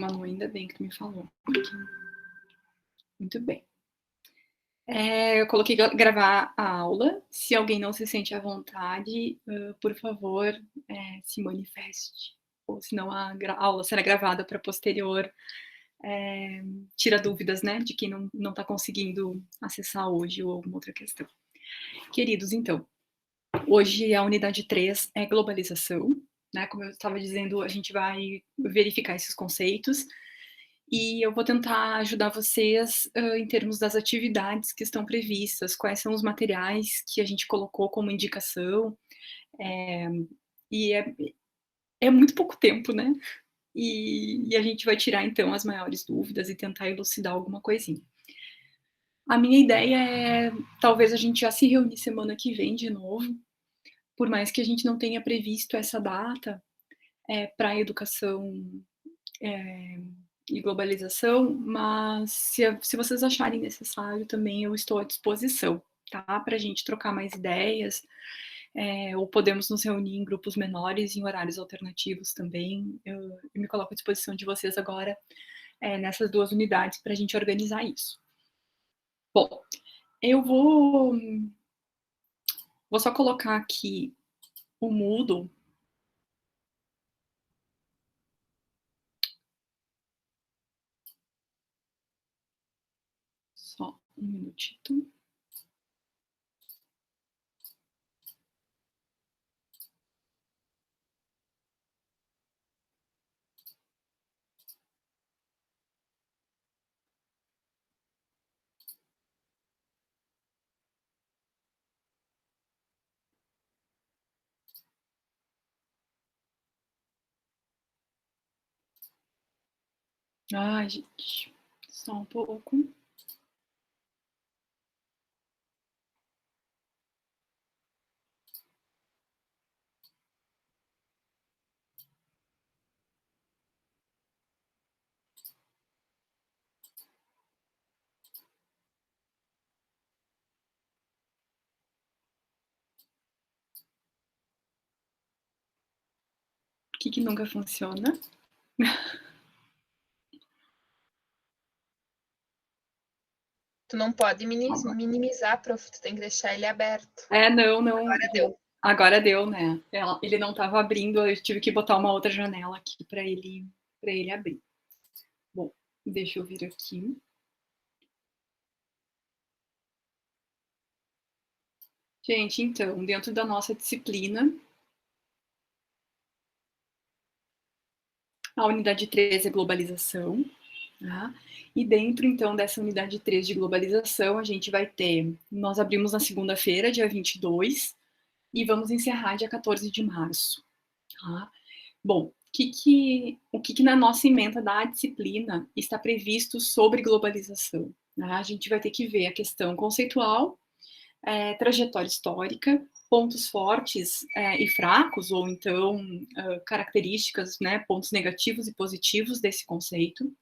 Manu, ainda bem que tu me falou. Muito bem. Eu coloquei gravar a aula. Se alguém não se sente à vontade, por favor, se manifeste. Ou senão a aula será gravada para posterior. Tira dúvidas, né, de quem não está conseguindo acessar hoje ou alguma outra questão. Queridos, então, hoje a unidade 3 é globalização, né? Como eu estava dizendo, a gente vai verificar esses conceitos e eu vou tentar ajudar vocês em termos das atividades que estão previstas, quais são os materiais que a gente colocou como indicação, e é muito pouco tempo, né? E a gente vai tirar, então, as maiores dúvidas e tentar elucidar alguma coisinha. A minha ideia é, talvez a gente já se reunir semana que vem de novo, por mais que a gente não tenha previsto essa data para a educação e globalização, mas se vocês acharem necessário também, eu estou à disposição, tá? Para a gente trocar mais ideias, ou podemos nos reunir em grupos menores, em horários alternativos também. Eu me coloco à disposição de vocês agora nessas 2 unidades para a gente organizar isso. Bom, eu vou só colocar aqui o Moodle. Só um minutito. Ai, gente, só um pouco. Por que nunca funciona? Tu não pode minimizar, prof. Tu tem que deixar ele aberto. Não. Agora deu. Agora deu, né? Ele não estava abrindo, eu tive que botar uma outra janela aqui para ele abrir. Bom, deixa eu vir aqui. Gente, então, dentro da nossa disciplina, a unidade 3 é globalização, tá? E dentro, então, dessa unidade 3 de globalização, a gente vai ter, nós abrimos na segunda-feira, dia 22, e vamos encerrar dia 14 de março, tá? Bom, o que na nossa ementa da disciplina está previsto sobre globalização? Né? A gente vai ter que ver a questão conceitual, trajetória histórica, pontos fortes e fracos, ou então características, né, pontos negativos e positivos desse conceito.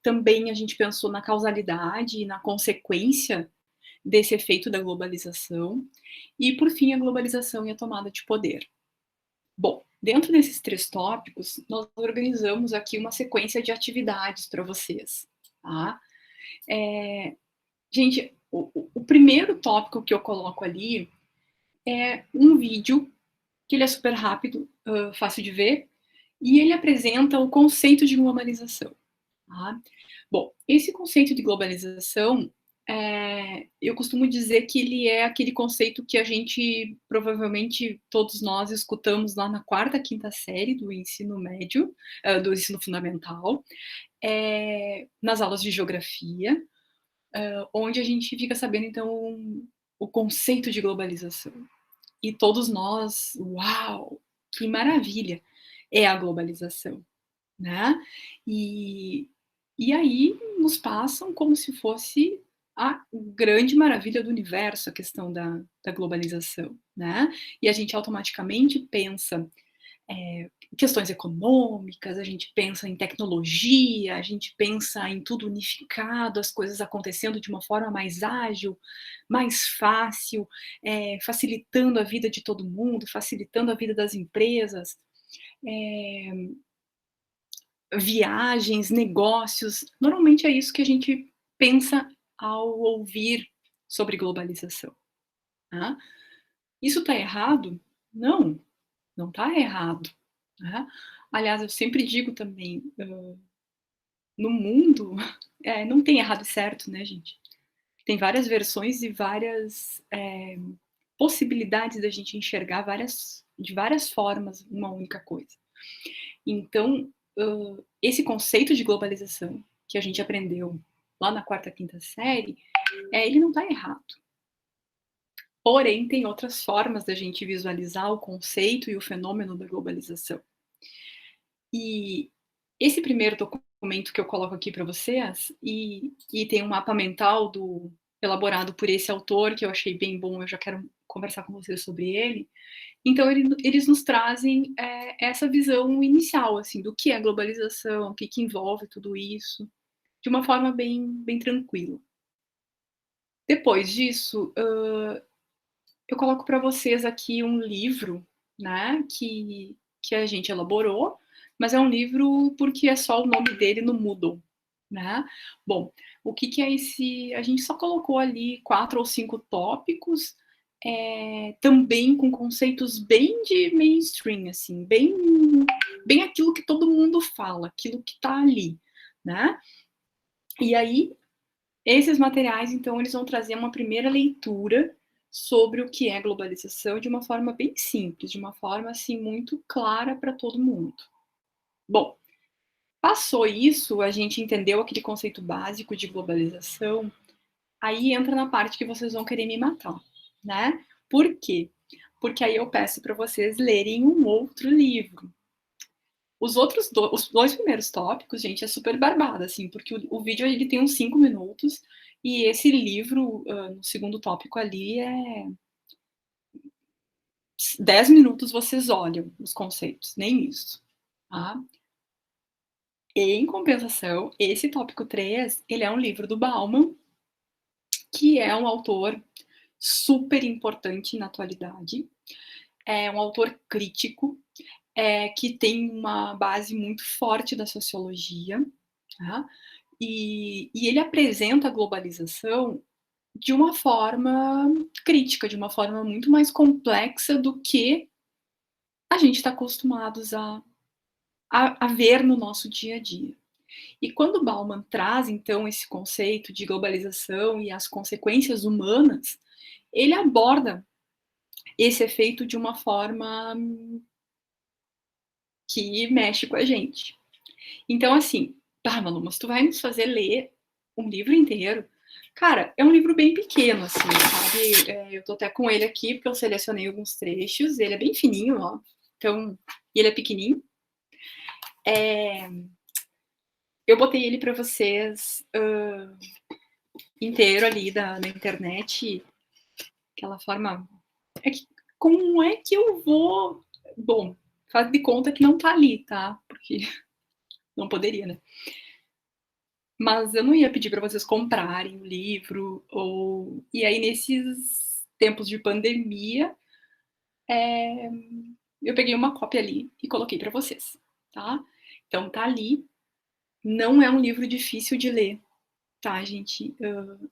Também a gente pensou na causalidade e na consequência desse efeito da globalização. E, por fim, a globalização e a tomada de poder. Bom, dentro desses 3 tópicos, nós organizamos aqui uma sequência de atividades para vocês. Tá? Gente, o primeiro tópico que eu coloco ali é um vídeo, que ele é super rápido, fácil de ver, e ele apresenta o conceito de globalização. Tá? Bom, esse conceito de globalização, eu costumo dizer que ele é aquele conceito que a gente, provavelmente, todos nós escutamos lá na 4ª, 5ª série do ensino médio, do ensino fundamental, nas aulas de geografia, onde a gente fica sabendo, então, o conceito de globalização. E todos nós, uau, que maravilha é a globalização, né? E aí nos passam como se fosse a grande maravilha do universo, a questão da globalização, né? E a gente automaticamente pensa questões econômicas, a gente pensa em tecnologia, a gente pensa em tudo unificado, as coisas acontecendo de uma forma mais ágil, mais fácil, facilitando a vida de todo mundo, facilitando a vida das empresas. viagens, negócios. Normalmente é isso que a gente pensa ao ouvir sobre globalização, tá? Isso está errado? Não, não está errado, né? Aliás, eu sempre digo também, no mundo, não tem errado e certo, né, gente? Tem várias versões e várias possibilidades da gente enxergar de várias formas uma única coisa. Então, esse conceito de globalização que a gente aprendeu lá na quarta, quinta série, ele não está errado. Porém, tem outras formas da gente visualizar o conceito e o fenômeno da globalização. E esse primeiro documento que eu coloco aqui para vocês, e tem um mapa mental elaborado por esse autor, que eu achei bem bom, eu já quero conversar com vocês sobre ele. Então, eles nos trazem essa visão inicial, assim, do que é globalização, o que envolve tudo isso, de uma forma bem, bem tranquila. Depois disso, eu coloco para vocês aqui um livro, né, que a gente elaborou, mas é um livro porque é só o nome dele no Moodle, né? Bom, o que é esse? A gente só colocou ali 4 ou 5 tópicos, também com conceitos bem de mainstream, assim, bem aquilo que todo mundo fala, aquilo que está ali, né? E aí, esses materiais, então, eles vão trazer uma primeira leitura sobre o que é globalização de uma forma bem simples, de uma forma, assim, muito clara para todo mundo. Bom, passou isso, a gente entendeu aquele conceito básico de globalização, aí entra na parte que vocês vão querer me matar, né? Por quê? Porque aí eu peço para vocês lerem um outro livro. Os dois primeiros tópicos, gente, é super barbada, assim, porque o vídeo ele tem uns 5 minutos e esse livro, no segundo tópico ali, 10 minutos vocês olham os conceitos, nem isso, tá? Em compensação, esse tópico 3, ele é um livro do Bauman, que é um autor super importante na atualidade, é um autor crítico, que tem uma base muito forte da sociologia, tá? E ele apresenta a globalização de uma forma crítica, de uma forma muito mais complexa do que a gente está acostumados a ver no nosso dia a dia. E quando Bauman traz, então, esse conceito de globalização e as consequências humanas, ele aborda esse efeito de uma forma que mexe com a gente. Então, assim, Manu, mas tu vai nos fazer ler um livro inteiro? Cara, é um livro bem pequeno, assim, sabe? Eu tô até com ele aqui, porque eu selecionei alguns trechos. Ele é bem fininho, ó. Então, e ele é pequenininho. Eu botei ele para vocês inteiro ali na internet. Aquela forma... como é que eu vou... Bom, faz de conta que não tá ali, tá? Porque não poderia, né? Mas eu não ia pedir para vocês comprarem o livro, e aí nesses tempos de pandemia, eu peguei uma cópia ali e coloquei para vocês, tá? Então tá ali, não é um livro difícil de ler, tá, gente?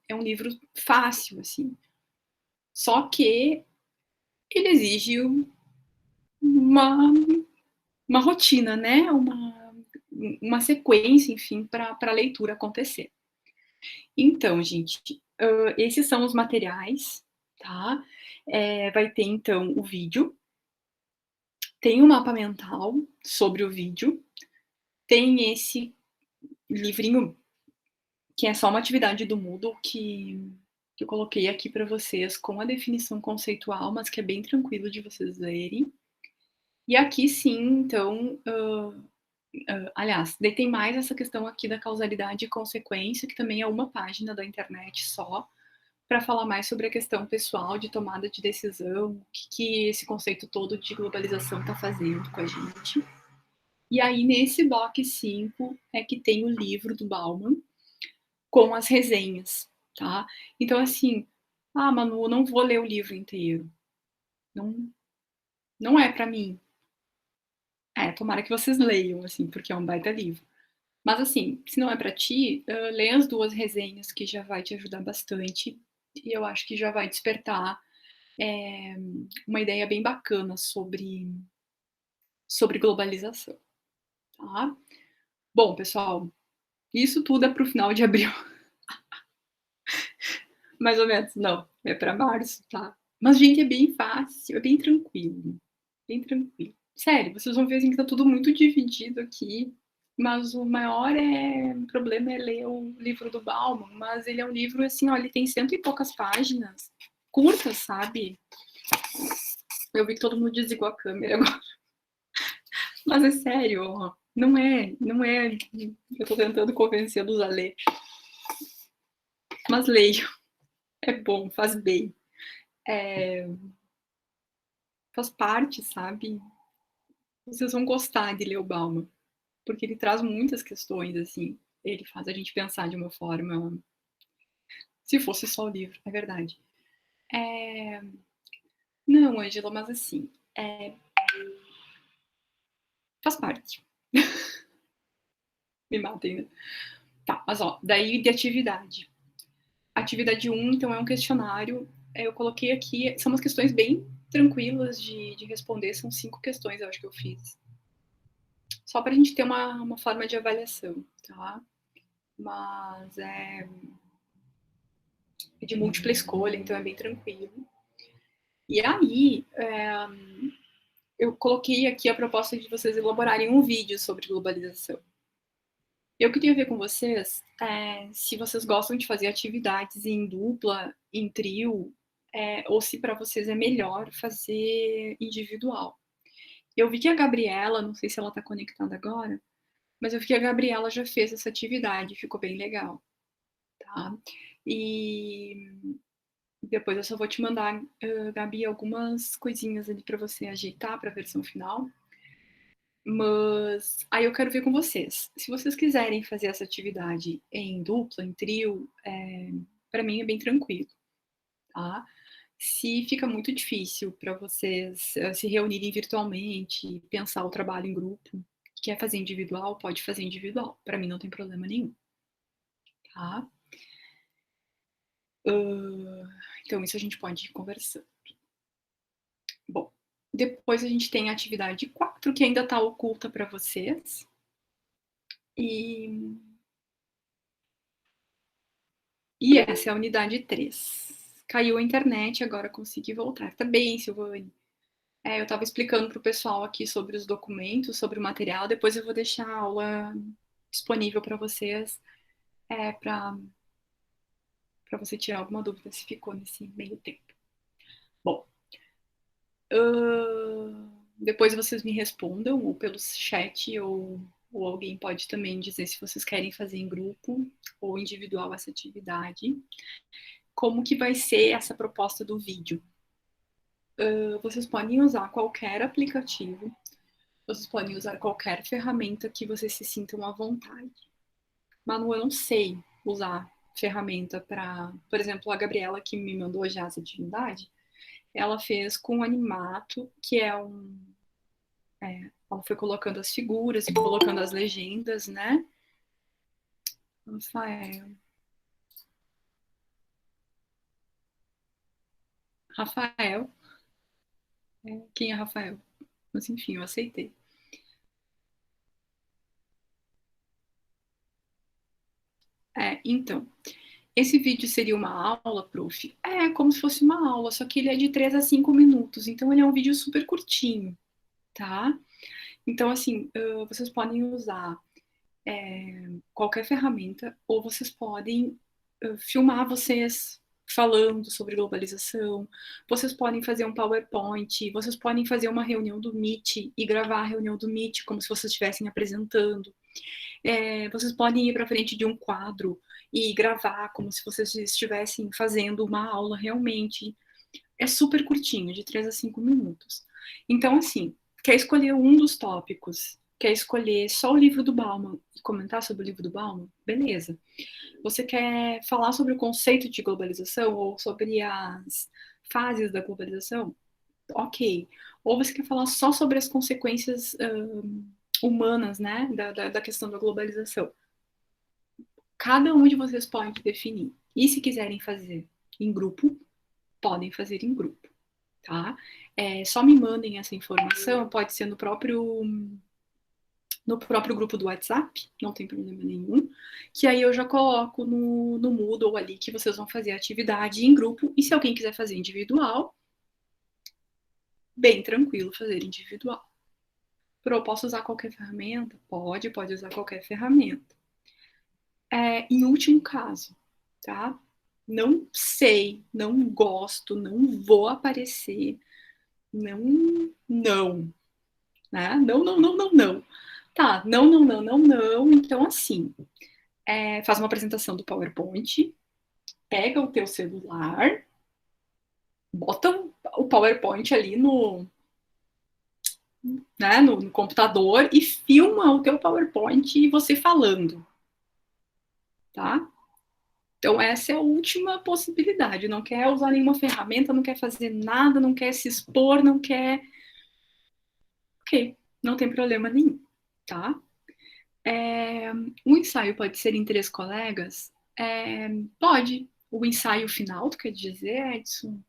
É um livro fácil, assim. Só que ele exige uma, uma rotina, né? Uma sequência, enfim, para a leitura acontecer. Então, gente, esses são os materiais, tá? Vai ter, então, o vídeo, tem um mapa mental sobre o vídeo, tem esse livrinho que é só uma atividade do Moodle que eu coloquei aqui para vocês com a definição conceitual, mas que é bem tranquilo de vocês lerem. E aqui sim, então, aliás, daí tem mais essa questão aqui da causalidade e consequência, que também é uma página da internet só, para falar mais sobre a questão pessoal de tomada de decisão, o que esse conceito todo de globalização está fazendo com a gente. E aí, nesse bloco 5, é que tem o livro do Bauman, com as resenhas, tá? Então, assim, Manu, não vou ler o livro inteiro. Não é para mim. Tomara que vocês leiam, assim, porque é um baita livro. Mas assim, se não é para ti, lê as 2 resenhas que já vai te ajudar bastante, e eu acho que já vai despertar, uma ideia bem bacana sobre globalização, tá? Bom, pessoal, isso tudo é para o final de abril, mais ou menos. Não, é para março, tá? Mas, gente, é bem fácil, é bem tranquilo, bem tranquilo. Sério, vocês vão ver assim que tá tudo muito dividido aqui, mas o maior problema é ler o livro do Bauman, mas ele é um livro assim, ó, ele tem 100 e poucas páginas, curtas, sabe? Eu vi que todo mundo desligou a câmera agora. Mas é sério, ó, não é, eu tô tentando convencê-los a ler, mas leiam, é bom, faz bem, faz parte, sabe? Vocês vão gostar de ler o Bauman, porque ele traz muitas questões, assim, ele faz a gente pensar de uma forma, se fosse só o livro, é verdade. É... Não, Ângela, mas assim, faz parte. Me matem, né? Tá, mas ó, daí de atividade. Atividade 1, então, é um questionário. Eu coloquei aqui, são umas questões bem tranquilas de responder, são 5 questões, eu acho que eu fiz. Só pra gente ter uma forma de avaliação, tá? Mas é de múltipla escolha, então é bem tranquilo. E aí, eu coloquei aqui a proposta de vocês elaborarem um vídeo sobre globalização. Eu queria ver com vocês se vocês gostam de fazer atividades em dupla, em trio, ou se para vocês é melhor fazer individual. Eu vi que a Gabriela, não sei se ela está conectada agora, mas eu vi que a Gabriela já fez essa atividade, ficou bem legal, tá? E depois eu só vou te mandar, Gabi, algumas coisinhas ali para você ajeitar para a versão final. Mas aí eu quero ver com vocês. Se vocês quiserem fazer essa atividade em dupla, em trio, para mim é bem tranquilo, tá? Se fica muito difícil para vocês se reunirem virtualmente, pensar o trabalho em grupo, quer fazer individual, pode fazer individual. Para mim não tem problema nenhum, tá? Então isso a gente pode ir conversando. Bom, depois a gente tem a atividade 4, que ainda está oculta para vocês. E essa é a unidade 3. Caiu a internet, agora consegui voltar. Tá bem, Silvane. Eu estava explicando para o pessoal aqui sobre os documentos, sobre o material. Depois eu vou deixar a aula disponível para vocês, para você tirar alguma dúvida se ficou nesse meio tempo. Bom, depois vocês me respondam, ou pelo chat, ou alguém pode também dizer se vocês querem fazer em grupo ou individual essa atividade. Como que vai ser essa proposta do vídeo? Vocês podem usar qualquer aplicativo, vocês podem usar qualquer ferramenta que vocês se sintam à vontade. Manu, eu não sei usar ferramenta para, por exemplo, a Gabriela que me mandou já essa atividade, ela fez com o Animato, que é ela foi colocando as figuras e colocando as legendas, né? Rafael. Rafael. Quem é Rafael? Mas enfim, eu aceitei. Então, esse vídeo seria uma aula, prof? É como se fosse uma aula, só que ele é de 3 a 5 minutos, então ele é um vídeo super curtinho, tá? Então, assim, vocês podem usar qualquer ferramenta, ou vocês podem filmar vocês falando sobre globalização, vocês podem fazer um PowerPoint, vocês podem fazer uma reunião do Meet e gravar a reunião do Meet como se vocês estivessem apresentando. Vocês podem ir para frente de um quadro e gravar como se vocês estivessem fazendo uma aula realmente. É super curtinho, de 3 a 5 minutos. Então, assim, quer escolher um dos tópicos, quer escolher só o livro do Bauman e comentar sobre o livro do Bauman? Beleza. Você quer falar sobre o conceito de globalização ou sobre as fases da globalização? Ok. Ou você quer falar só sobre as consequências humanas, né, da questão da globalização. Cada um de vocês pode definir. E se quiserem fazer em grupo, podem fazer em grupo, tá? Só me mandem essa informação, pode ser no próprio grupo do WhatsApp, não tem problema nenhum, que aí eu já coloco no Moodle ali que vocês vão fazer a atividade em grupo, e se alguém quiser fazer individual, bem tranquilo fazer individual. Eu posso usar qualquer ferramenta? Pode usar qualquer ferramenta. Em último caso, tá? Não sei, não gosto, não vou aparecer, não, né? Não. Tá, não. Então, assim, faz uma apresentação do PowerPoint, pega o teu celular, bota o PowerPoint ali no computador e filma o teu PowerPoint e você falando, tá? Então, essa é a última possibilidade. Não quer usar nenhuma ferramenta, não quer fazer nada, não quer se expor, não quer. Ok, não tem problema nenhum, tá? O ensaio pode ser em 3 colegas? Pode. O ensaio final, tu quer dizer, Edson?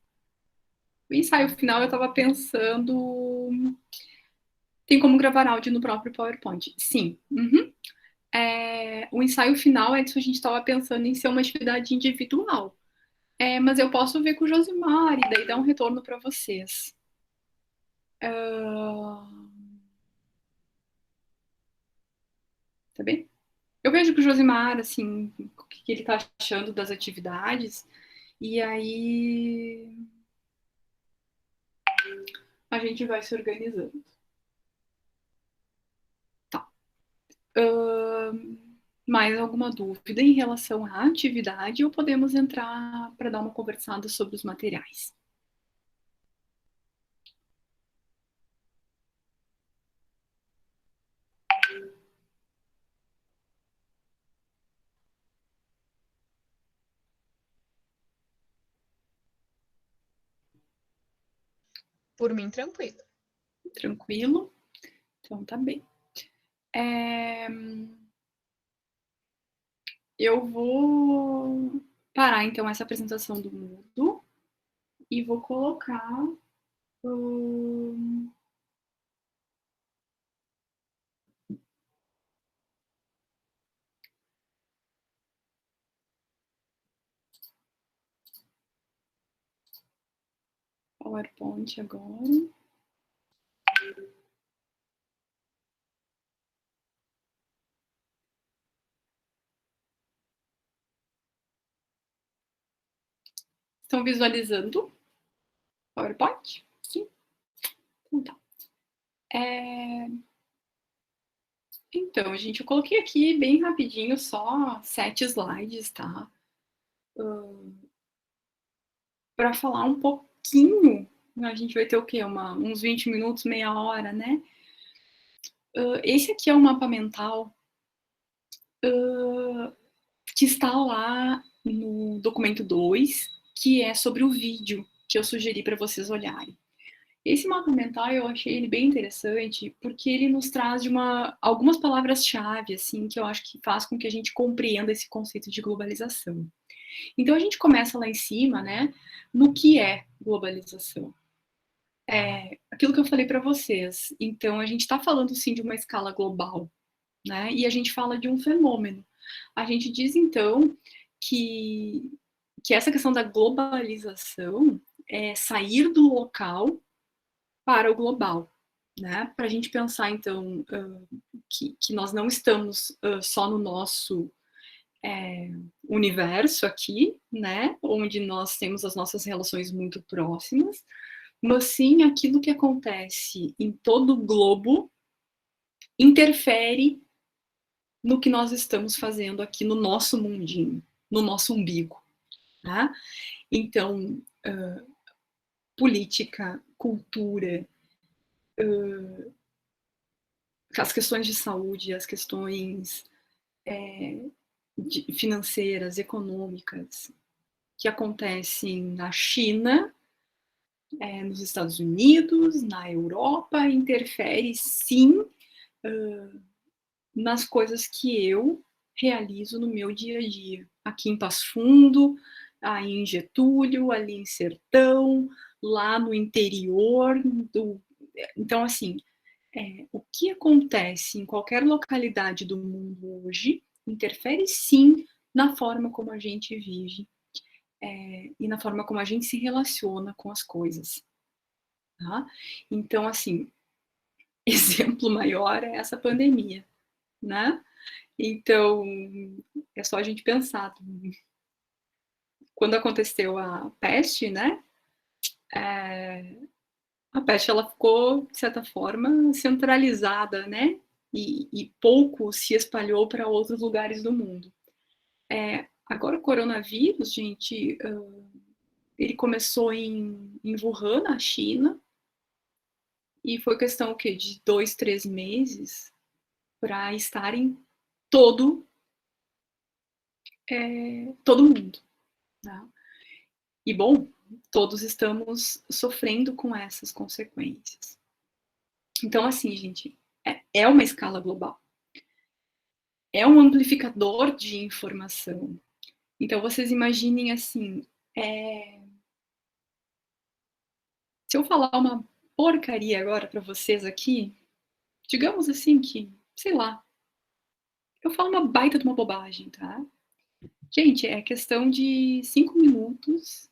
O ensaio final eu estava pensando. Tem como gravar áudio no próprio PowerPoint? Sim. Uhum. O ensaio final, Edson, a gente estava pensando em ser uma atividade individual. Mas eu posso ver com o Josimar e daí dar um retorno para vocês. Tá bem? Eu vejo com o Josimar, assim, o que ele tá achando das atividades, e aí a gente vai se organizando. Tá. Mais alguma dúvida em relação à atividade ou podemos entrar para dar uma conversada sobre os materiais? Por mim, tranquilo. Tranquilo? Então tá bem. Eu vou parar então essa apresentação do Moodle e vou colocar o PowerPoint agora. Estão visualizando o PowerPoint? Sim? Então tá. Então, gente, eu coloquei aqui bem rapidinho, só 7 slides, tá? Para falar um pouquinho, a gente vai ter o quê? Uns 20 minutos, meia hora, né? Esse aqui é o mapa mental que está lá no documento 2, que é sobre o vídeo que eu sugeri para vocês olharem. Esse mapa mental eu achei ele bem interessante porque ele nos traz algumas palavras-chave assim que eu acho que faz com que a gente compreenda esse conceito de globalização. Então a gente começa lá em cima, né, no que é globalização. Aquilo que eu falei para vocês. Então a gente está falando sim de uma escala global, né? E a gente fala de um fenômeno. A gente diz então que essa questão da globalização é sair do local para o global, né? Para a gente pensar, então, que nós não estamos só no nosso universo aqui, né? Onde nós temos as nossas relações muito próximas, mas sim aquilo que acontece em todo o globo interfere no que nós estamos fazendo aqui no nosso mundinho, no nosso umbigo, tá? Então, política, cultura, as questões de saúde, as questões financeiras, econômicas, que acontecem na China, nos Estados Unidos, na Europa, interfere sim nas coisas que eu realizo no meu dia a dia. Aqui em Passo Fundo, aí em Getúlio, ali em Sertão, lá no interior do... Então, assim, o que acontece em qualquer localidade do mundo hoje interfere sim na forma como a gente vive e na forma como a gente se relaciona com as coisas. Tá? Então, assim, exemplo maior é essa pandemia, né? Então, é só a gente pensar. Quando aconteceu a peste, né? A peste, ela ficou, de certa forma, centralizada, né? E pouco se espalhou para outros lugares do mundo. Agora, o coronavírus, gente, ele começou em Wuhan, na China, e foi questão o quê? De 2, 3 meses para estar em todo mundo. Né? E, bom, todos estamos sofrendo com essas consequências. Então, assim, gente, é uma escala global. É um amplificador de informação. Então, vocês imaginem assim, se eu falar uma porcaria agora para vocês aqui, digamos assim que, sei lá, eu falo uma baita de uma bobagem, tá? Gente, é questão de 5 minutos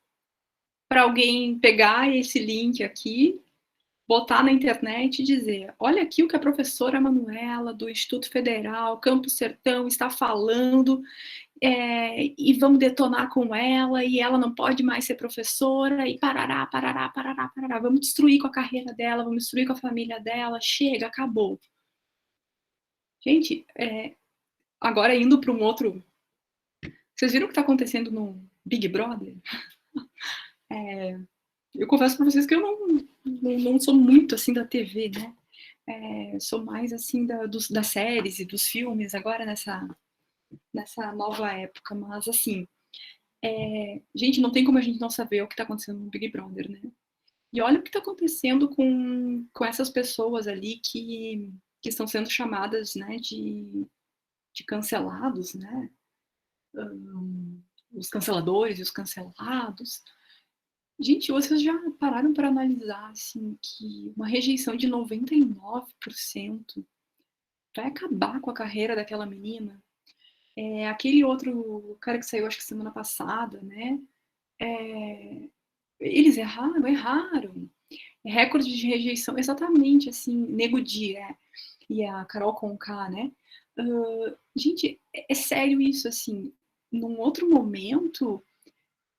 para alguém pegar esse link aqui, botar na internet e dizer: olha aqui o que a professora Manuela, do Instituto Federal, Campos Sertão, está falando, e vamos detonar com ela, e ela não pode mais ser professora, e parará, parará, parará, parará. Vamos destruir com a carreira dela, vamos destruir com a família dela, chega, acabou. Gente, agora indo para um outro... Vocês viram o que está acontecendo no Big Brother? Eu confesso para vocês que eu não sou muito assim da TV, né? Sou mais assim das séries e dos filmes agora nessa nova época, mas assim, gente, não tem como a gente não saber o que está acontecendo no Big Brother, né? E olha o que está acontecendo com essas pessoas ali que estão sendo chamadas, né, de cancelados, né? Os canceladores e os cancelados. Gente, vocês já pararam para analisar assim, que uma rejeição de 99% vai acabar com a carreira daquela menina? Aquele outro cara que saiu, acho que semana passada, né? Eles erraram. Recorde de rejeição, exatamente assim, Nego Di e a Carol Conká, né? Gente, é sério isso, assim, num outro momento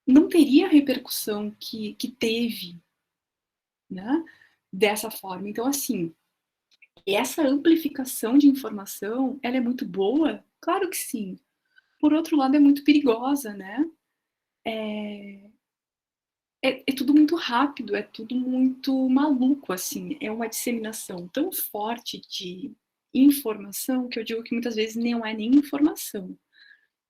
não teria a repercussão que teve, né? Dessa forma. Então, assim, essa amplificação de informação, ela é muito boa? Claro que sim. Por outro lado, é muito perigosa, né? É tudo muito rápido, é tudo muito maluco, assim. É uma disseminação tão forte de informação que eu digo que muitas vezes não é nem informação,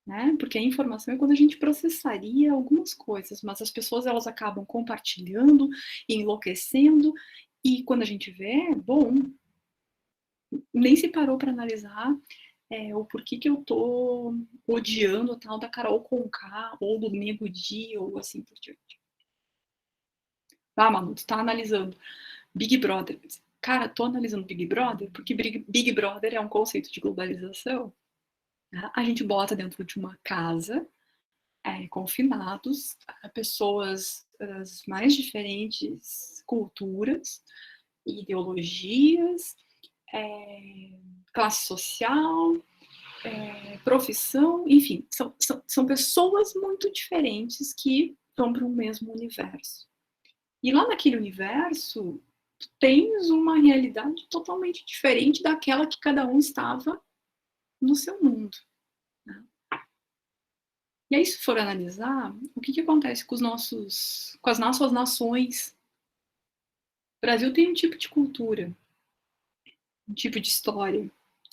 né? Porque a informação é quando a gente processaria algumas coisas, mas as pessoas elas acabam compartilhando, enlouquecendo, e quando a gente vê, bom, nem se parou para analisar o porquê que eu tô odiando a tal da Carol Conká, ou do Nego Di, ou assim por diante. Ah, Manu, tu tá analisando Big Brother. Cara, tô analisando Big Brother porque Big Brother é um conceito de globalização. Né? A gente bota dentro de uma casa, confinados, pessoas das mais diferentes culturas, ideologias, classe social, profissão, enfim, são pessoas muito diferentes que vão para o mesmo universo. E lá naquele universo, tens uma realidade totalmente diferente daquela que cada um estava no seu mundo. Né? E aí, se for analisar, o que acontece com as nossas nações? O Brasil tem um tipo de cultura, um tipo de história.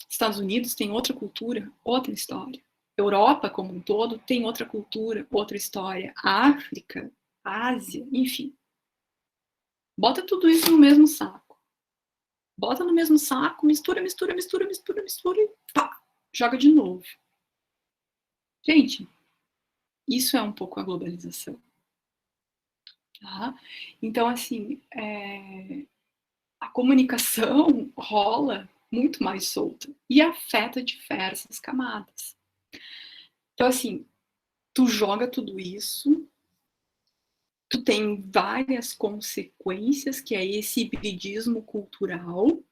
Estados Unidos tem outra cultura, outra história. Europa, como um todo, tem outra cultura, outra história. A África, a Ásia, enfim. Bota tudo isso no mesmo saco. bota no mesmo saco, mistura, mistura, mistura, mistura, mistura e pá, joga de novo. Gente, isso é um pouco a globalização. Tá? Então, assim, a comunicação rola muito mais solta e afeta diversas camadas. Então, assim, tu joga tudo isso, tu tem várias consequências, que é esse hibridismo cultural,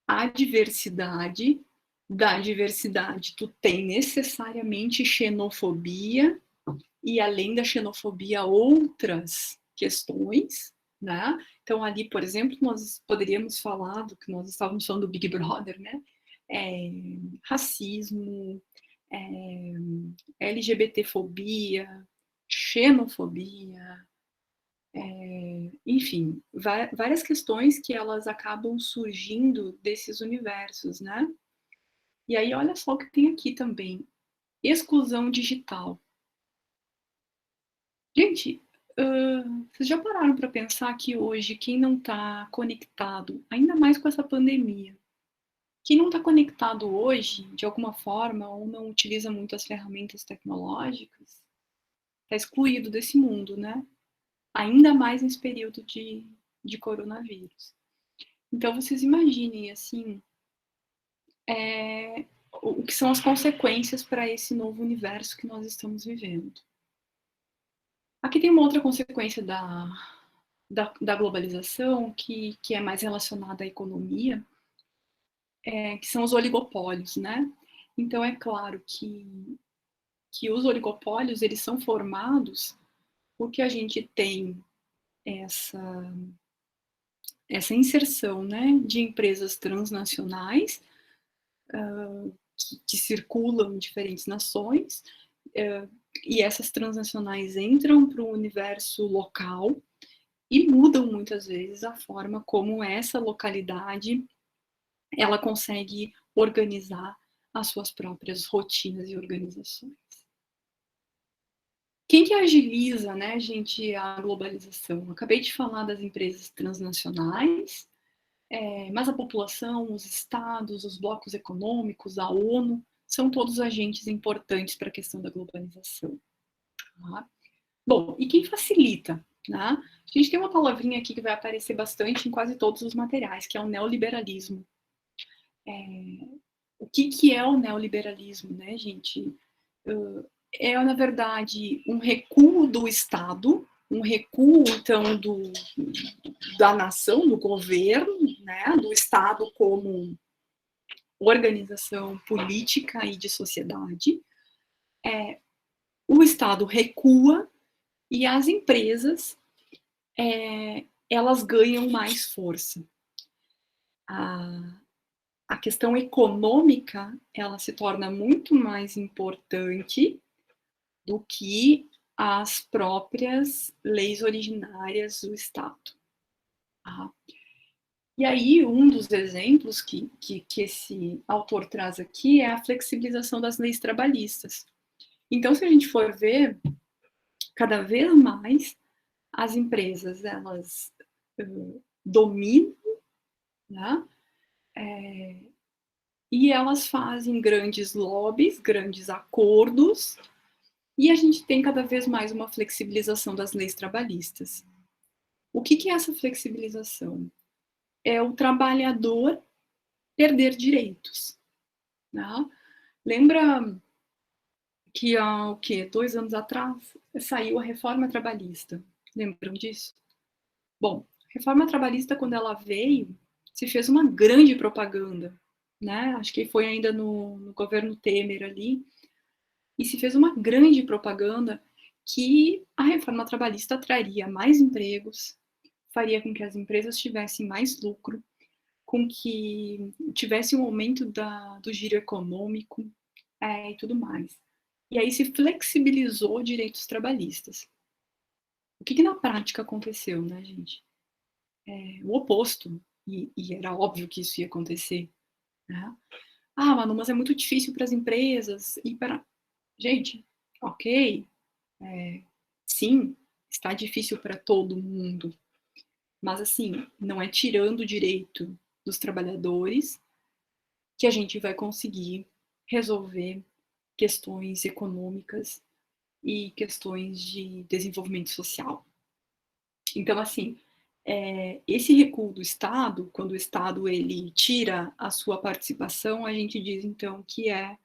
a diversidade, da diversidade tu tem necessariamente xenofobia, e além da xenofobia, outras questões, né? Então, ali, por exemplo, nós poderíamos falar do que nós estávamos falando do Big Brother, né? Racismo, LGBTfobia, xenofobia, enfim, várias questões que elas acabam surgindo desses universos, né? E aí, olha só o que tem aqui também: exclusão digital. Gente, vocês já pararam para pensar que hoje quem não está conectado, ainda mais com essa pandemia, quem não está conectado hoje, de alguma forma, ou não utiliza muito as ferramentas tecnológicas, está excluído desse mundo, né? Ainda mais nesse período de coronavírus. Então, vocês imaginem, assim, o que são as consequências para esse novo universo que nós estamos vivendo. Aqui tem uma outra consequência da globalização, que é mais relacionada à economia, que são os oligopólios, né? Então, é claro que os oligopólios, eles são formados porque a gente tem essa inserção, né, de empresas transnacionais que circulam em diferentes nações, e essas transnacionais entram para o universo local e mudam muitas vezes a forma como essa localidade ela consegue organizar as suas próprias rotinas e organizações. Quem que agiliza, né, gente, a globalização? Eu acabei de falar das empresas transnacionais, mas a população, os estados, os blocos econômicos, a ONU, são todos agentes importantes para a questão da globalização. Tá? Bom, e quem facilita? Né? A gente tem uma palavrinha aqui que vai aparecer bastante em quase todos os materiais, que é o neoliberalismo. O que é o neoliberalismo, né, gente? Na verdade, um recuo do Estado, um recuo, então, da nação, do governo, né, do Estado como organização política e de sociedade. O Estado recua e as empresas, elas ganham mais força. A questão econômica, ela se torna muito mais importante do que as próprias leis originárias do Estado. Tá? E aí, um dos exemplos que esse autor traz aqui é a flexibilização das leis trabalhistas. Então, se a gente for ver, cada vez mais as empresas, elas dominam, né? E elas fazem grandes lobbies, grandes acordos, e a gente tem cada vez mais uma flexibilização das leis trabalhistas. O que é essa flexibilização? É o trabalhador perder direitos. Né? Lembra que há 2 anos atrás saiu a reforma trabalhista? Lembram disso? Bom, a reforma trabalhista, quando ela veio, se fez uma grande propaganda, né? Acho que foi ainda no governo Temer ali, e se fez uma grande propaganda que a reforma trabalhista traria mais empregos, faria com que as empresas tivessem mais lucro, com que tivesse um aumento do giro econômico e tudo mais. E aí se flexibilizou direitos trabalhistas. O que na prática aconteceu, né, gente? O oposto, e era óbvio que isso ia acontecer. Né? Manu, mas é muito difícil para as empresas e para... Gente, ok, sim, está difícil para todo mundo, mas assim, não é tirando o direito dos trabalhadores que a gente vai conseguir resolver questões econômicas e questões de desenvolvimento social. Então, assim, esse recuo do Estado, quando o Estado ele tira a sua participação, a gente diz, então, que é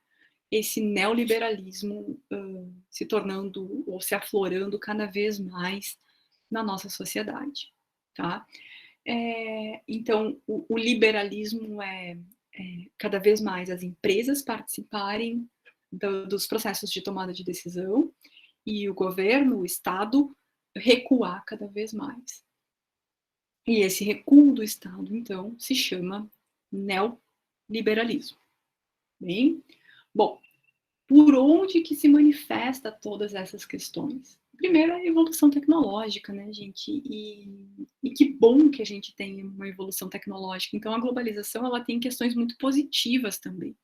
esse neoliberalismo se tornando ou se aflorando cada vez mais na nossa sociedade, tá? Então, o liberalismo é cada vez mais as empresas participarem dos processos de tomada de decisão e o governo, o Estado, recuar cada vez mais. E esse recuo do Estado, então, se chama neoliberalismo. Bem, bom, por onde que se manifesta todas essas questões? Primeiro, a evolução tecnológica, né, gente? E que bom que a gente tem uma evolução tecnológica. Então, a globalização, ela tem questões muito positivas também.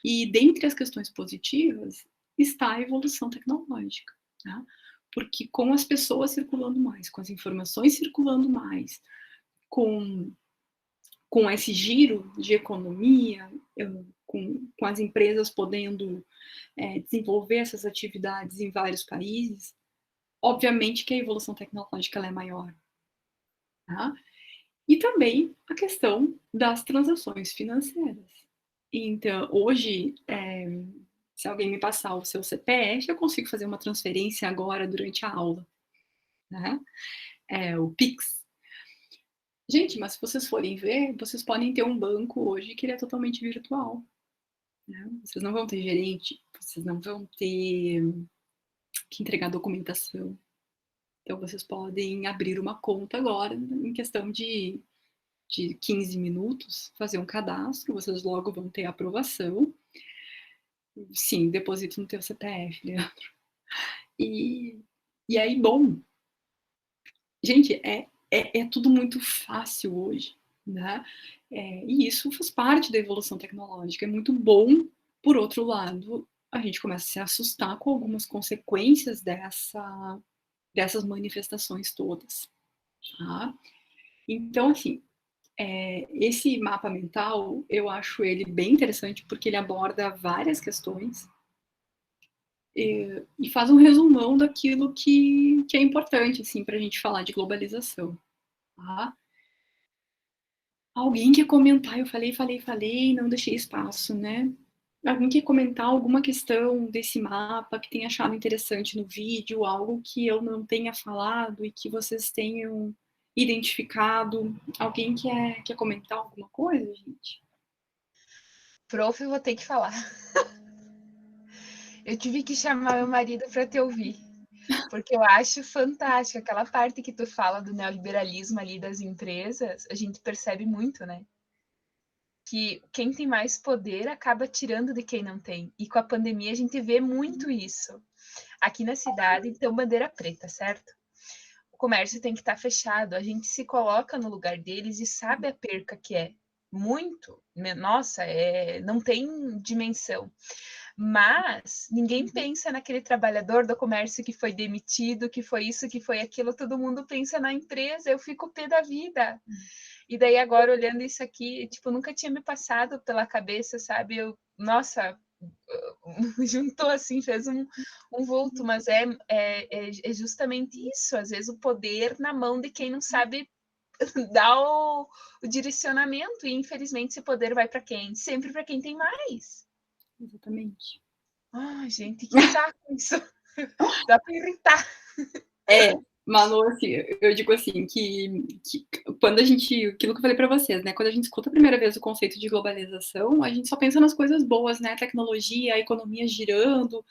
E dentre as questões positivas está a evolução tecnológica, tá? Porque com as pessoas circulando mais, com as informações circulando mais, com esse giro de economia, com as empresas podendo desenvolver essas atividades em vários países, obviamente que a evolução tecnológica ela é maior. Tá? E também a questão das transações financeiras. Então, hoje, se alguém me passar o seu CPF, eu consigo fazer uma transferência agora durante a aula. Né? O Pix. Gente, mas se vocês forem ver, vocês podem ter um banco hoje que ele é totalmente virtual. Né? Vocês não vão ter gerente, vocês não vão ter que entregar documentação. Então, vocês podem abrir uma conta agora, em questão de 15 minutos, fazer um cadastro, vocês logo vão ter aprovação. Sim, deposito no teu CPF, Leandro. E aí, bom, gente, é tudo muito fácil hoje, né? E isso faz parte da evolução tecnológica. É muito bom, por outro lado, a gente começa a se assustar com algumas consequências dessas manifestações todas. Tá? Então, assim, esse mapa mental, eu acho ele bem interessante porque ele aborda várias questões e faz um resumão daquilo que é importante, assim, para a gente falar de globalização. Tá? Alguém quer comentar? Eu falei, não deixei espaço, né? Alguém quer comentar alguma questão desse mapa que tenha achado interessante no vídeo, algo que eu não tenha falado e que vocês tenham identificado? Alguém quer comentar alguma coisa, gente? Prof, eu vou ter que falar. Eu tive que chamar meu marido para te ouvir, porque eu acho fantástico aquela parte que tu fala do neoliberalismo ali das empresas, a gente percebe muito, né? Que quem tem mais poder acaba tirando de quem não tem. E com a pandemia a gente vê muito isso. Aqui na cidade, então, bandeira preta, certo? O comércio tem que estar fechado, a gente se coloca no lugar deles e sabe a perca que é. Muito. Nossa, não tem dimensão. Mas ninguém pensa naquele trabalhador do comércio que foi demitido, que foi isso, que foi aquilo, todo mundo pensa na empresa, eu fico pé da vida. E daí agora olhando isso aqui, tipo, nunca tinha me passado pela cabeça, sabe? Nossa, juntou assim, fez um vulto, mas é justamente isso, às vezes o poder na mão de quem não sabe dar o direcionamento, e infelizmente esse poder vai para quem? Sempre para quem tem mais. Exatamente. Ai, gente, que saco isso. Dá para irritar. Manu, assim, eu digo assim, que quando a gente, aquilo que eu falei para vocês, né, quando a gente escuta a primeira vez o conceito de globalização, a gente só pensa nas coisas boas, né, a tecnologia, a economia girando,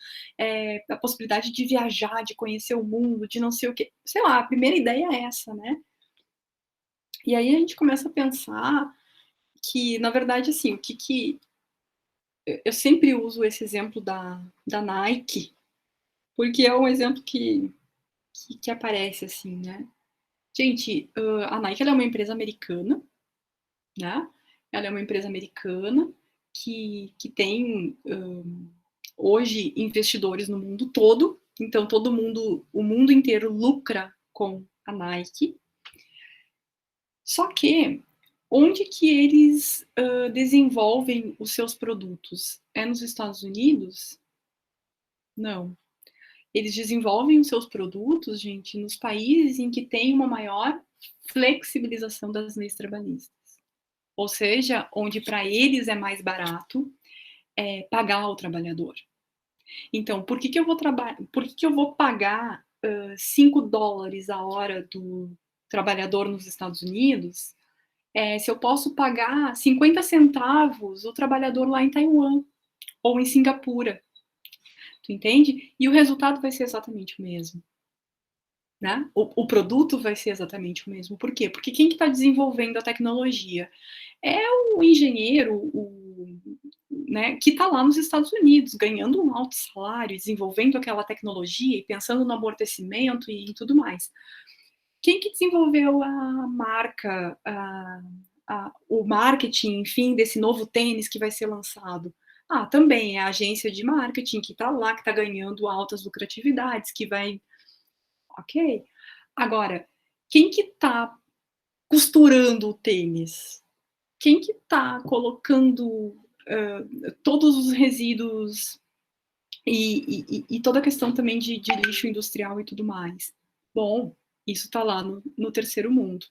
a possibilidade de viajar, de conhecer o mundo, de não sei o quê, sei lá, a primeira ideia é essa, né, e aí a gente começa a pensar que, na verdade, assim, eu sempre uso esse exemplo da Nike, porque é um exemplo que aparece, assim, né, gente, a Nike ela é uma empresa americana, né? Ela é uma empresa americana que tem hoje investidores no mundo todo. Então, o mundo inteiro lucra com a Nike. Só que onde que eles desenvolvem os seus produtos? É nos Estados Unidos? Não. Eles desenvolvem os seus produtos, gente, nos países em que tem uma maior flexibilização das leis trabalhistas. Ou seja, onde para eles é mais barato pagar o trabalhador. Então, por que eu vou pagar $5 a hora do trabalhador nos Estados Unidos, se eu posso pagar 50 centavos o trabalhador lá em Taiwan ou em Singapura? Tu entende? E o resultado vai ser exatamente o mesmo. Né? O produto vai ser exatamente o mesmo. Por quê? Porque quem que está desenvolvendo a tecnologia? É o engenheiro, né, que está lá nos Estados Unidos, ganhando um alto salário, desenvolvendo aquela tecnologia e pensando no amortecimento e em tudo mais. Quem que desenvolveu a marca, o marketing, enfim, desse novo tênis que vai ser lançado? Também é a agência de marketing que está lá, que está ganhando altas lucratividades, que vai... Ok. Agora, quem que está costurando o tênis? Quem que está colocando todos os resíduos e toda a questão também de lixo industrial e tudo mais? Bom, isso está lá no terceiro mundo,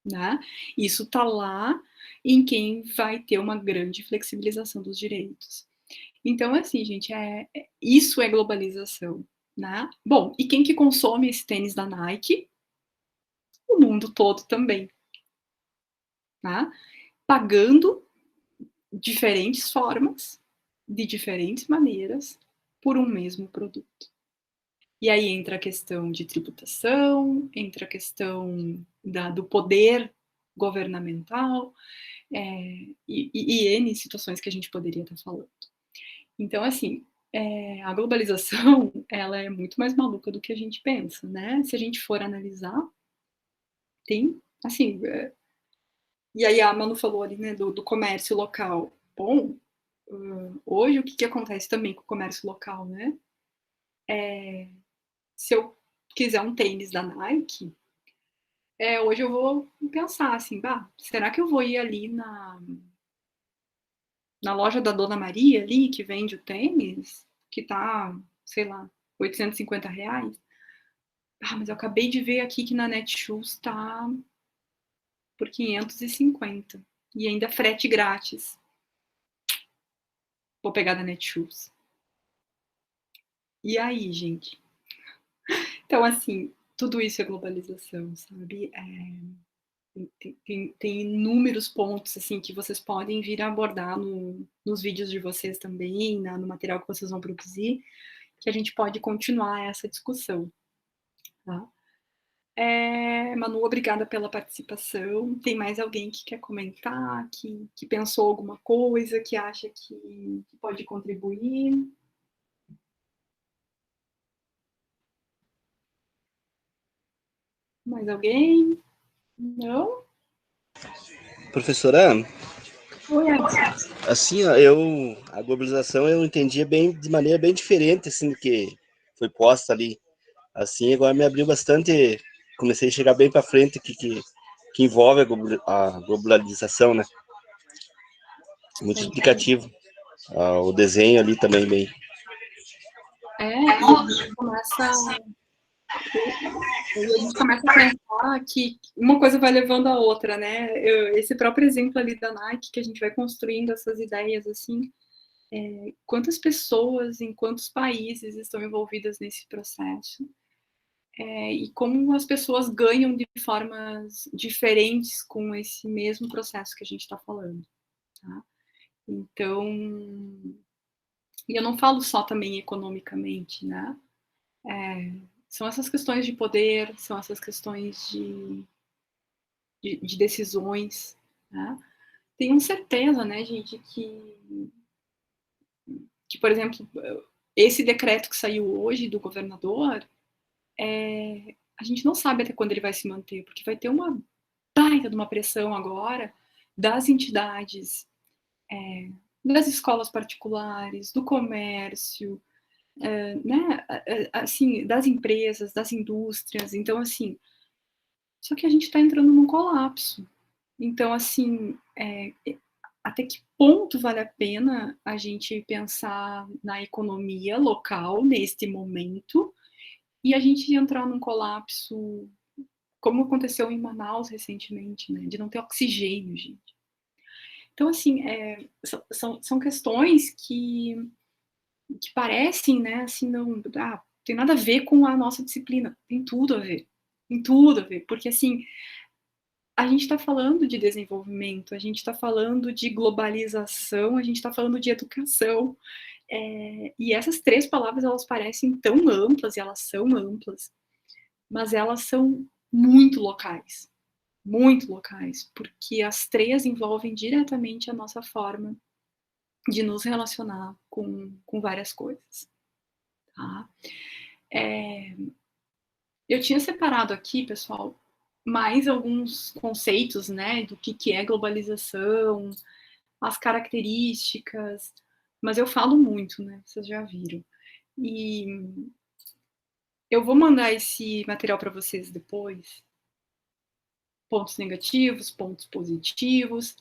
né? Isso está lá em quem vai ter uma grande flexibilização dos direitos. Então, assim, gente, isso é globalização, né? Bom, e quem que consome esse tênis da Nike? O mundo todo também, né? Pagando diferentes formas, de diferentes maneiras, por um mesmo produto. E aí entra a questão de tributação, entra a questão do poder governamental, e N situações que a gente poderia estar falando. Então, assim, a globalização, ela é muito mais maluca do que a gente pensa, né? Se a gente for analisar, tem, assim... E aí a Manu falou ali, né, do comércio local. Bom, hoje o que acontece também com o comércio local, né? Se eu quiser um tênis da Nike, hoje eu vou pensar assim, será que eu vou ir ali na loja da Dona Maria ali, que vende o tênis, que tá, sei lá, R$850? Mas eu acabei de ver aqui que na Netshoes tá por 550. E ainda frete grátis. Vou pegar da Netshoes. E aí, gente? Então, assim, tudo isso é globalização, sabe? Tem inúmeros pontos, assim, que vocês podem vir a abordar nos vídeos de vocês também, no material que vocês vão produzir, que a gente pode continuar essa discussão, tá? Manu, obrigada pela participação. Tem mais alguém que quer comentar, que pensou alguma coisa, que acha que pode contribuir? Mais alguém? Não? Professora, Oi, assim, ó, a globalização eu entendia de maneira bem diferente, assim, do que foi posta ali. Assim, agora me abriu bastante, comecei a chegar bem para frente que envolve a globalização, né? Muito explicativo. O desenho ali também bem. E a gente começa a pensar que uma coisa vai levando a outra, né? Esse próprio exemplo ali da Nike, que a gente vai construindo essas ideias, assim, quantas pessoas em quantos países estão envolvidas nesse processo, e como as pessoas ganham de formas diferentes com esse mesmo processo que a gente está falando, tá? Então, e eu não falo só também economicamente, né? São essas questões de poder, são essas questões de decisões, né? Tenho certeza, né, gente, que, por exemplo, esse decreto que saiu hoje do governador, a gente não sabe até quando ele vai se manter, porque vai ter uma baita de uma pressão agora das entidades, das escolas particulares, do comércio, né, assim, das empresas, das indústrias. Então, assim, só que a gente está entrando num colapso, Então, assim, até que ponto vale a pena a gente pensar na economia local neste momento e a gente entrar num colapso, como aconteceu em Manaus recentemente, né, de não ter oxigênio, gente. Então, assim, são questões que parecem, né, assim, não tem nada a ver com a nossa disciplina. Tem tudo a ver. Tem tudo a ver. Porque, assim, a gente está falando de desenvolvimento, a gente está falando de globalização, a gente está falando de educação. E essas 3 palavras, elas parecem tão amplas, e elas são amplas, mas elas são muito locais, porque as 3 envolvem diretamente a nossa forma de nos relacionar com várias coisas, tá? Eu tinha separado aqui, pessoal, mais alguns conceitos, né, do que é globalização, as características, mas eu falo muito, né, vocês já viram. E eu vou mandar esse material para vocês depois, pontos negativos, pontos positivos,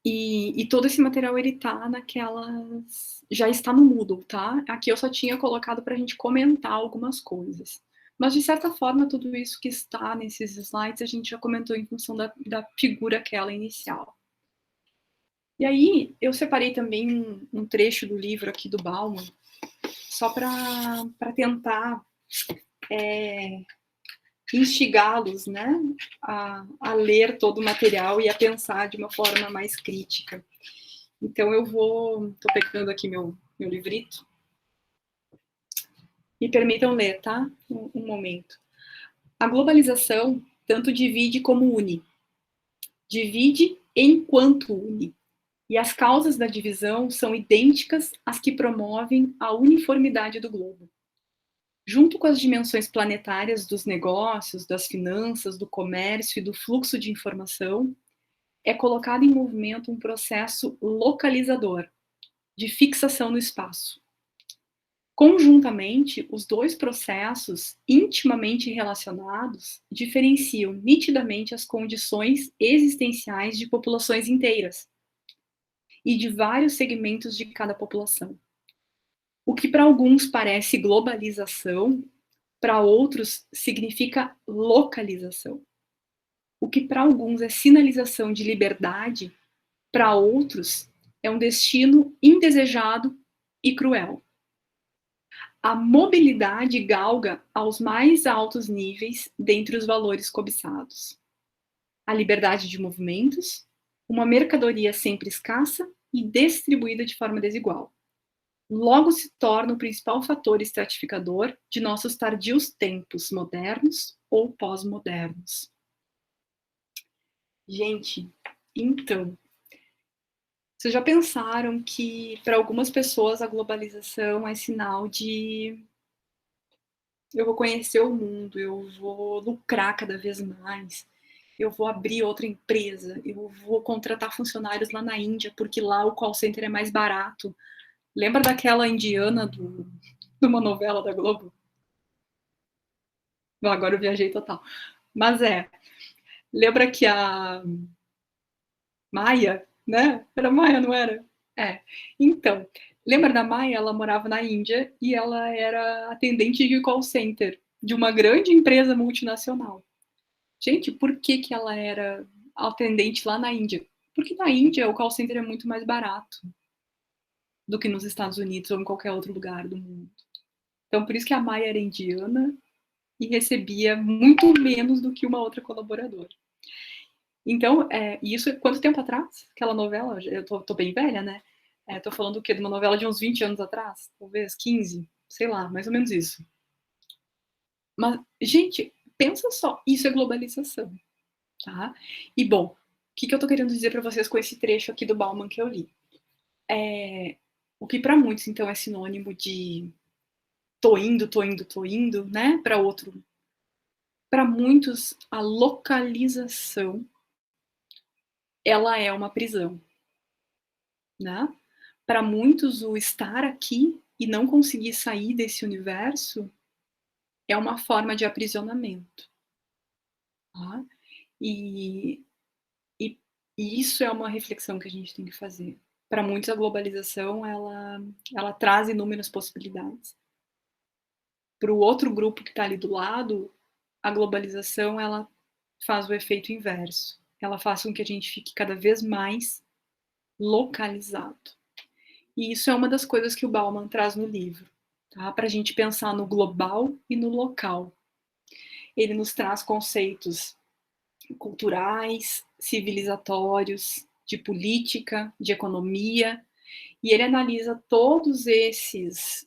e todo esse material, ele tá naquelas... já está no Moodle, tá? Aqui eu só tinha colocado para a gente comentar algumas coisas. Mas, de certa forma, tudo isso que está nesses slides, a gente já comentou em função da figura aquela inicial. E aí, eu separei também um trecho do livro aqui do Bauman, só para tentar instigá-los, né, a ler todo o material e a pensar de uma forma mais crítica. Então, estou pegando aqui meu livrito. Me permitam ler, tá? Um momento. A globalização tanto divide como une. Divide enquanto une. E as causas da divisão são idênticas às que promovem a uniformidade do globo. Junto com as dimensões planetárias dos negócios, das finanças, do comércio e do fluxo de informação, é colocado em movimento um processo localizador, de fixação no espaço. Conjuntamente, os 2 processos, intimamente relacionados, diferenciam nitidamente as condições existenciais de populações inteiras e de vários segmentos de cada população. O que para alguns parece globalização, para outros significa localização. O que para alguns é sinalização de liberdade, para outros é um destino indesejado e cruel. A mobilidade galga aos mais altos níveis dentre os valores cobiçados. A liberdade de movimentos, uma mercadoria sempre escassa e distribuída de forma desigual. Logo se torna o principal fator estratificador de nossos tardios tempos modernos ou pós-modernos. Gente, então, vocês já pensaram que para algumas pessoas a globalização é sinal de eu vou conhecer o mundo, eu vou lucrar cada vez mais, eu vou abrir outra empresa, eu vou contratar funcionários lá na Índia, porque lá o call center é mais barato. Lembra daquela indiana de uma novela da Globo? Agora eu viajei total. Mas lembra que a Maia, né? Era Maia, não era? Então, lembra da Maia? Ela morava na Índia e ela era atendente de call center de uma grande empresa multinacional. Gente, por que ela era atendente lá na Índia? Porque na Índia o call center é muito mais barato do que nos Estados Unidos ou em qualquer outro lugar do mundo. Então, por isso que a Maia era indiana e recebia muito menos do que uma outra colaboradora. Então, isso quanto tempo atrás? Aquela novela, eu tô bem velha, né? Tô falando o quê? De uma novela de uns 20 anos atrás? Talvez 15, sei lá, mais ou menos isso. Mas, gente, pensa só, isso é globalização, tá? E, bom, o que eu tô querendo dizer para vocês com esse trecho aqui do Bauman que eu li? O que para muitos, então, é sinônimo de tô indo, né? Para outro. Para muitos, a localização ela é uma prisão, né? Para muitos, o estar aqui e não conseguir sair desse universo é uma forma de aprisionamento. Tá? E isso é uma reflexão que a gente tem que fazer. Para muitos, a globalização, ela traz inúmeras possibilidades. Para o outro grupo que está ali do lado, a globalização, ela faz o efeito inverso. Ela faz com que a gente fique cada vez mais localizado. E isso é uma das coisas que o Bauman traz no livro, tá? Para a gente pensar no global e no local. Ele nos traz conceitos culturais, civilizatórios, de política, de economia, e ele analisa todos esses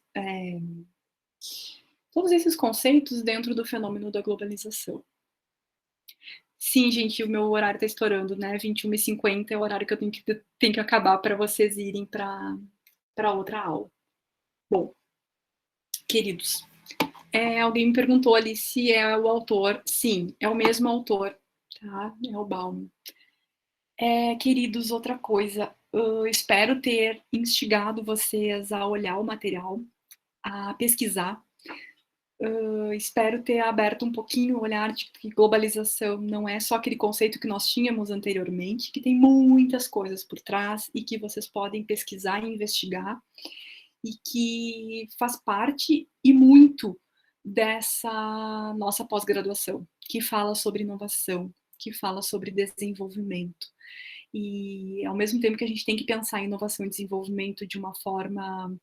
conceitos dentro do fenômeno da globalização. Sim, gente, o meu horário está estourando, né? 21h50 é o horário que eu tenho que acabar para vocês irem para outra aula. Bom, queridos, alguém me perguntou ali se é o autor. Sim, é o mesmo autor, tá? É o Bauman. Queridos, outra coisa, eu espero ter instigado vocês a olhar o material, a pesquisar. Espero ter aberto um pouquinho o olhar de que globalização não é só aquele conceito que nós tínhamos anteriormente, que tem muitas coisas por trás e que vocês podem pesquisar e investigar, e que faz parte e muito dessa nossa pós-graduação, que fala sobre inovação, que fala sobre desenvolvimento. E, ao mesmo tempo que a gente tem que pensar em inovação e desenvolvimento de uma forma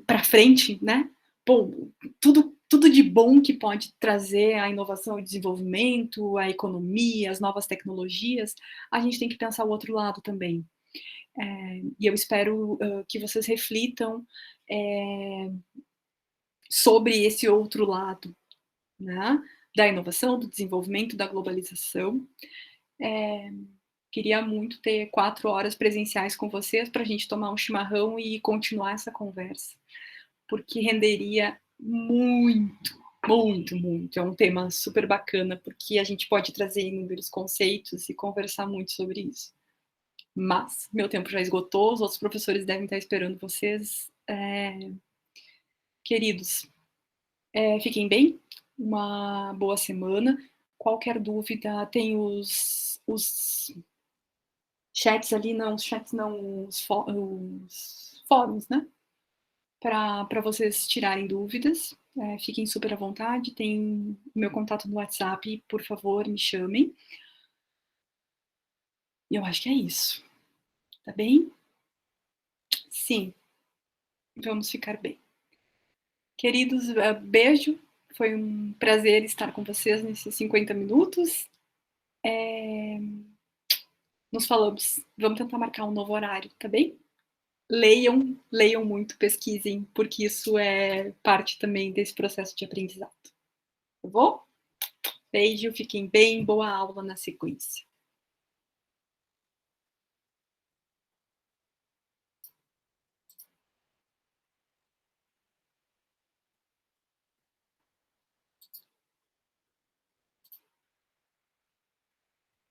para frente, né? Bom, tudo de bom que pode trazer a inovação e desenvolvimento, a economia, as novas tecnologias, a gente tem que pensar o outro lado também. E eu espero que vocês reflitam sobre esse outro lado, né? Da inovação, do desenvolvimento, da globalização. Queria muito ter 4 horas presenciais com vocês para a gente tomar um chimarrão e continuar essa conversa, porque renderia muito, muito, muito. É um tema super bacana, porque a gente pode trazer inúmeros conceitos e conversar muito sobre isso. Mas meu tempo já esgotou, os outros professores devem estar esperando vocês. Queridos, fiquem bem, uma boa semana. Qualquer dúvida, tem os chats ali, não, os chats não, os fóruns, né? Para vocês tirarem dúvidas. Fiquem super à vontade, tem o meu contato no WhatsApp, por favor, me chamem. E eu acho que é isso. Tá bem? Sim, vamos ficar bem. Queridos, beijo. Foi um prazer estar com vocês nesses 50 minutos. Nos falamos. Vamos tentar marcar um novo horário, tá bem? Leiam muito, pesquisem, porque isso é parte também desse processo de aprendizado. Tá bom? Beijo, fiquem bem, boa aula na sequência.